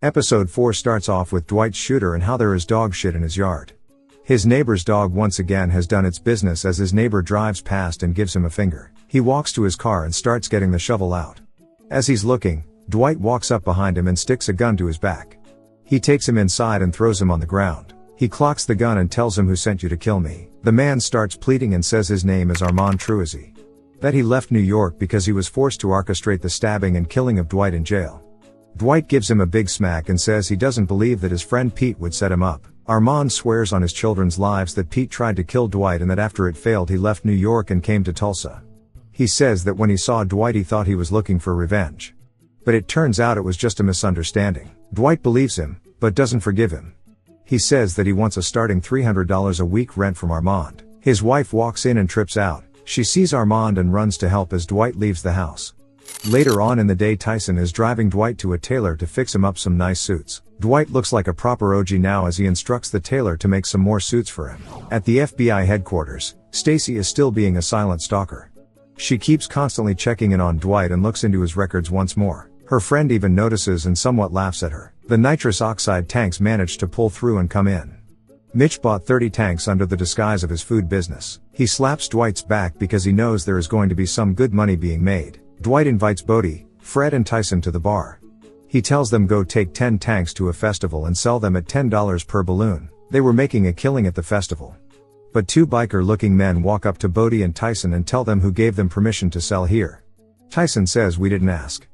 Episode 4 starts off with Dwight's shooter and how there is dog shit in his yard. His neighbor's dog once again has done its business as his neighbor drives past and gives him a finger. He walks to his car and starts getting the shovel out. As he's looking, Dwight walks up behind him and sticks a gun to his back. He takes him inside and throws him on the ground. He clocks the gun and tells him, "Who sent you to kill me?" The man starts pleading and says his name is Armand Truizy. That he left New York because he was forced to orchestrate the stabbing and killing of Dwight in jail. Dwight gives him a big smack and says he doesn't believe that his friend Pete would set him up. Armand swears on his children's lives that Pete tried to kill Dwight and that after it failed he left New York and came to Tulsa. He says that when he saw Dwight he thought he was looking for revenge. But it turns out it was just a misunderstanding. Dwight believes him, but doesn't forgive him. He says that he wants a starting $300 a week rent from Armand. His wife walks in and trips out. She sees Armand and runs to help as Dwight leaves the house. Later on in the day, Tyson is driving Dwight to a tailor to fix him up some nice suits. Dwight looks like a proper OG now as he instructs the tailor to make some more suits for him. At the FBI headquarters, Stacy is still being a silent stalker. She keeps constantly checking in on Dwight and looks into his records once more. Her friend even notices and somewhat laughs at her. The nitrous oxide tanks manage to pull through and come in. Mitch bought 30 tanks under the disguise of his food business. He slaps Dwight's back because he knows there is going to be some good money being made. Dwight invites Bodie, Fred and Tyson to the bar. He tells them go take 10 tanks to a festival and sell them at $10 per balloon. They were making a killing at the festival. But two biker-looking men walk up to Bodie and Tyson and tell them who gave them permission to sell here. Tyson says we didn't ask.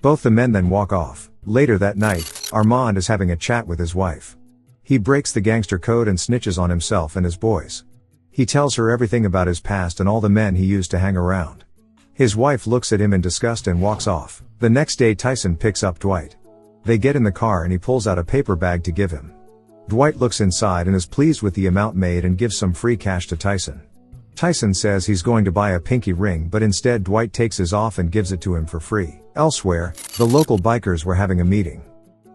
Both the men then walk off. Later that night, Armand is having a chat with his wife. He breaks the gangster code and snitches on himself and his boys. He tells her everything about his past and all the men he used to hang around. His wife looks at him in disgust and walks off. The next day Tyson picks up Dwight. They get in the car and he pulls out a paper bag to give him. Dwight looks inside and is pleased with the amount made and gives some free cash to Tyson. Tyson says he's going to buy a pinky ring, but instead Dwight takes his off and gives it to him for free. Elsewhere, the local bikers were having a meeting.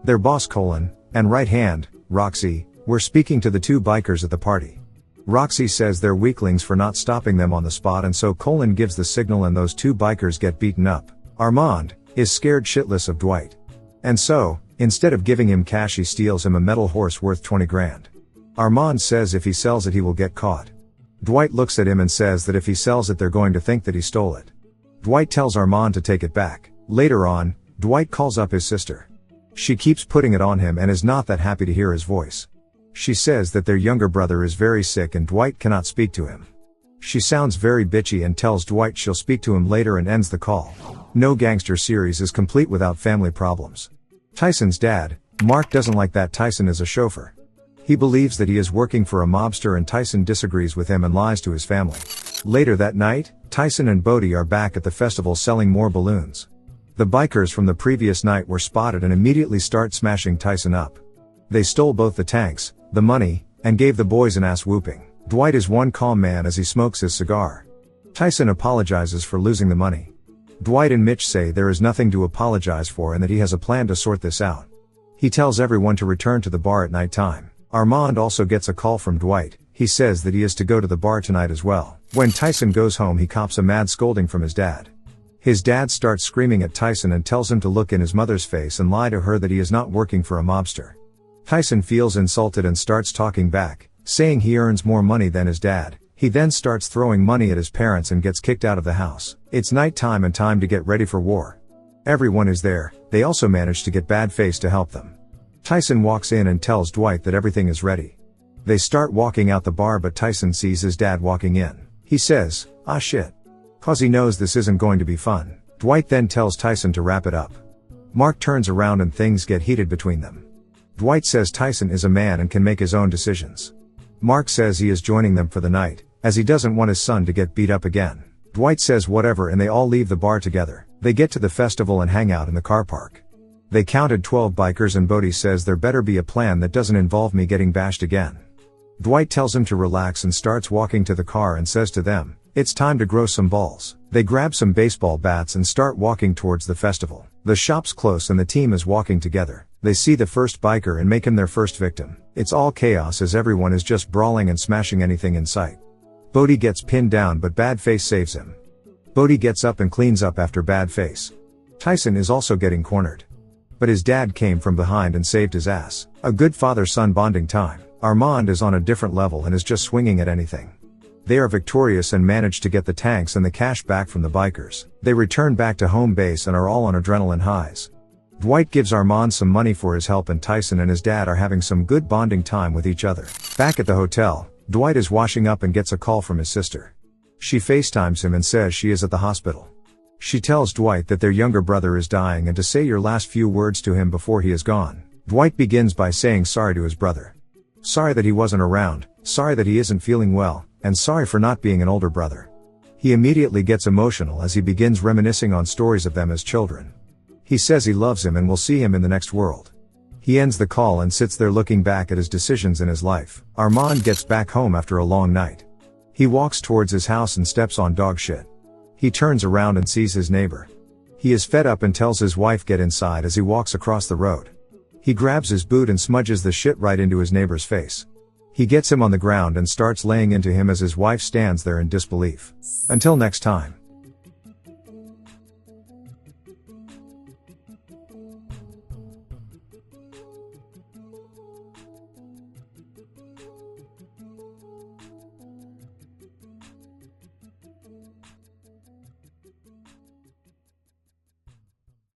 Their boss Colin, and right hand, Roxy, were speaking to the two bikers at the party. Roxy says they're weaklings for not stopping them on the spot, and so Colin gives the signal and those two bikers get beaten up. Armand is scared shitless of Dwight. And so, instead of giving him cash, he steals him a metal horse worth 20 grand. Armand says if he sells it he will get caught. Dwight looks at him and says that if he sells it they're going to think that he stole it. Dwight tells Armand to take it back. Later on, Dwight calls up his sister. She keeps putting it on him and is not that happy to hear his voice. She says that their younger brother is very sick and Dwight cannot speak to him. She sounds very bitchy and tells Dwight she'll speak to him later and ends the call. No Gangster series is complete without family problems. Tyson's dad, Mark, doesn't like that Tyson is a chauffeur. He believes that he is working for a mobster and Tyson disagrees with him and lies to his family. Later that night, Tyson and Bodie are back at the festival selling more balloons. The bikers from the previous night were spotted and immediately start smashing Tyson up. They stole both the tanks, the money, and gave the boys an ass whooping. Dwight is one calm man as he smokes his cigar. Tyson apologizes for losing the money. Dwight and Mitch say there is nothing to apologize for and that he has a plan to sort this out. He tells everyone to return to the bar at night time. Armand also gets a call from Dwight. He says that he is to go to the bar tonight as well. When Tyson goes home he cops a mad scolding from his dad. His dad starts screaming at Tyson and tells him to look in his mother's face and lie to her that he is not working for a mobster. Tyson feels insulted and starts talking back, saying he earns more money than his dad. He then starts throwing money at his parents and gets kicked out of the house. It's nighttime and time to get ready for war. Everyone is there. They also manage to get Badface to help them. Tyson walks in and tells Dwight that everything is ready. They start walking out the bar, but Tyson sees his dad walking in. He says, "Ah shit." Cause he knows this isn't going to be fun. Dwight then tells Tyson to wrap it up. Mark turns around and things get heated between them. Dwight says Tyson is a man and can make his own decisions. Mark says he is joining them for the night, as he doesn't want his son to get beat up again. Dwight says whatever and they all leave the bar together. They get to the festival and hang out in the car park. They counted 12 bikers and Bodie says there better be a plan that doesn't involve me getting bashed again. Dwight tells him to relax and starts walking to the car and says to them, "It's time to grow some balls." They grab some baseball bats and start walking towards the festival. The shop's close and the team is walking together. They see the first biker and make him their first victim. It's all chaos as everyone is just brawling and smashing anything in sight. Bodie gets pinned down but Badface saves him. Bodie gets up and cleans up after Badface. Tyson is also getting cornered. but his dad came from behind and saved his ass. A good father-son bonding time. Armand is on a different level and is just swinging at anything. They are victorious and manage to get the tanks and the cash back from the bikers. They return back to home base and are all on adrenaline highs. Dwight gives Armand some money for his help and Tyson and his dad are having some good bonding time with each other. Back at the hotel, Dwight is washing up and gets a call from his sister. She FaceTimes him and says she is at the hospital. She tells Dwight that their younger brother is dying and to say your last few words to him before he is gone. Dwight begins by saying sorry to his brother. Sorry that he wasn't around, sorry that he isn't feeling well, and sorry for not being an older brother. He immediately gets emotional as he begins reminiscing on stories of them as children. He says he loves him and will see him in the next world. He ends the call and sits there looking back at his decisions in his life. Armand gets back home after a long night. He walks towards his house and steps on dog shit. He turns around and sees his neighbor. He is fed up and tells his wife get inside as he walks across the road. He grabs his boot and smudges the shit right into his neighbor's face. He gets him on the ground and starts laying into him as his wife stands there in disbelief. Until next time.